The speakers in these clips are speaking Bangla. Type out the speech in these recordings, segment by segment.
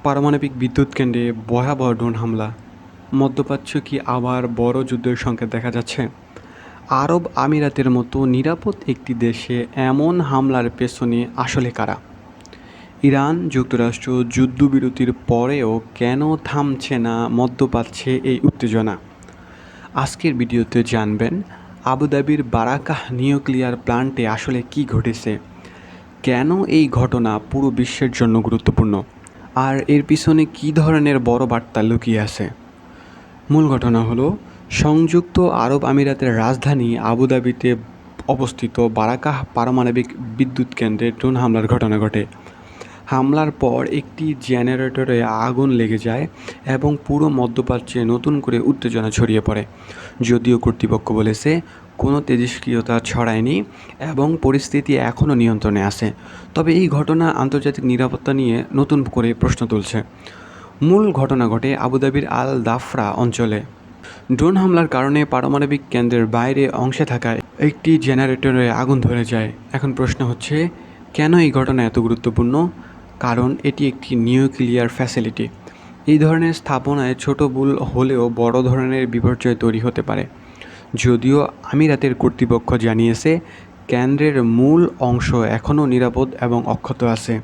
পারমাণবিক বিদ্যুৎ কেন্দ্রে ভয়াবহ ড্রোন হামলা। মধ্যপ্রাচ্য কি আবার বড় যুদ্ধের সংকেত দেখা যাচ্ছে? আরব আমিরাতের মতো নিরাপদ একটি দেশে এমন হামলার পেছনে আসলে কারা? ইরান যুক্তরাষ্ট্র যুদ্ধবিরতির পরেও কেন থামছে না মধ্যপ্রাচ্যে এই উত্তেজনা? আজকের ভিডিওতে জানবেন আবুধাবির বারাকাহ নিউক্লিয়ার প্ল্যান্টে আসলে কি ঘটেছে, কেন এই ঘটনা পুরো বিশ্বের জন্য গুরুত্বপূর্ণ, আর এর পিছনে কী ধরনের বড় বার্তা লুকিয়ে আছে। মূল ঘটনা হলো, সংযুক্ত আরব আমিরাতের রাজধানী আবুধাবিতে অবস্থিত বারাকাহ পারমাণবিক বিদ্যুৎ কেন্দ্রে ড্রোন হামলার ঘটনা ঘটে। হামলার পর একটি জেনারেটরে আগুন লেগে যায় এবং পুরো মধ্যপ্রাচ্যে নতুন করে উত্তেজনা ছড়িয়ে পড়ে। যদিও কর্তৃপক্ষ বলেছে কোনো তেজস্ক্রিয়তা ছড়ায়নি এবং পরিস্থিতি এখনও নিয়ন্ত্রণে আছে, তবে এই ঘটনা আন্তর্জাতিক নিরাপত্তা নিয়ে নতুন করে প্রশ্ন তুলছে। মূল ঘটনা ঘটে আবুধাবির আল দাফরা অঞ্চলে। ড্রোন হামলার কারণে পারমাণবিক কেন্দ্রের বাইরে অংশে থাকা একটি জেনারেটরে আগুন ধরে যায়। এখন প্রশ্ন হচ্ছে, কেন এই ঘটনা এত গুরুত্বপূর্ণ? কারণ এটি একটি নিউক্লিয়ার ফ্যাসিলিটি। এই ধরনের স্থাপনায় ছোট ভুল হলেও বড় ধরনের বিপর্যয় তৈরি হতে পারে। যদিও আমিরাতের কর্তৃপক্ষ জানিয়েছে কেন্দ্রের মূল অংশ এখনও নিরাপদ এবং অক্ষত আছে।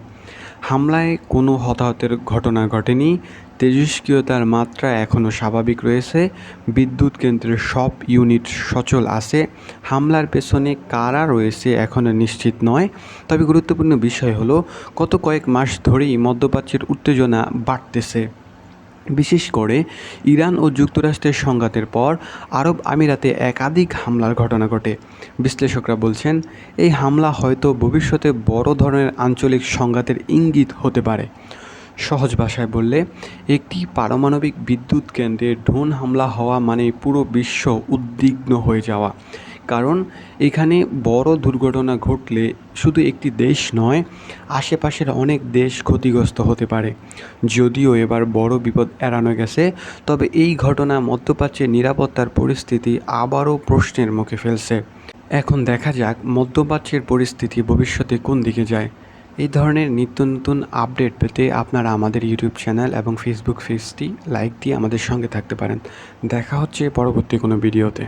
হামলায় কোনো হতাহতের ঘটনা ঘটেনি, তেজস্ক্রিয়তার মাত্রা এখনও স্বাভাবিক রয়েছে, বিদ্যুৎ কেন্দ্রের সব ইউনিট সচল আছে। হামলার পেছনে কারা রয়েছে এখনও নিশ্চিত নয়, তবে গুরুত্বপূর্ণ বিষয় হলো গত কয়েক মাস ধরেই মধ্যপ্রাচ্যের উত্তেজনা বাড়তেছে। বিশেষ করে ইরান ও যুক্তরাষ্ট্রের সংঘাতের পর আরব আমিরাতে একাধিক হামলার ঘটনা ঘটে। বিশ্লেষকরা বলছেন এই হামলা হয়তো ভবিষ্যতে বড় ধরনের আঞ্চলিক সংঘাতের ইঙ্গিত হতে পারে। সহজ ভাষায় বললে, একটি পারমাণবিক বিদ্যুৎ কেন্দ্রে ড্রোন হামলা হওয়া মানে পুরো বিশ্ব উদ্বিগ্ন হয়ে যাওয়া। কারণ এখানে বড় দুর্ঘটনা ঘটলে শুধু একটি দেশ নয়, আশেপাশের অনেক দেশ ক্ষতিগ্রস্ত হতে পারে। যদিও এবার বড় বিপদ এড়ানো গেছে, তবে এই ঘটনা মধ্যপ্রাচ্যের নিরাপত্তার পরিস্থিতি আবারও প্রশ্নের মুখে ফেলছে। এখন দেখা যাক মধ্যপ্রাচ্যের পরিস্থিতি ভবিষ্যতে কোন দিকে যায়। এই ধরনের নিত্য নতুন আপডেট পেতে আপনারা আমাদের ইউটিউব চ্যানেল এবং ফেসবুক পেজটি লাইক দিয়ে আমাদের সঙ্গে থাকতে পারেন। দেখা হচ্ছে পরবর্তী কোনো ভিডিওতে।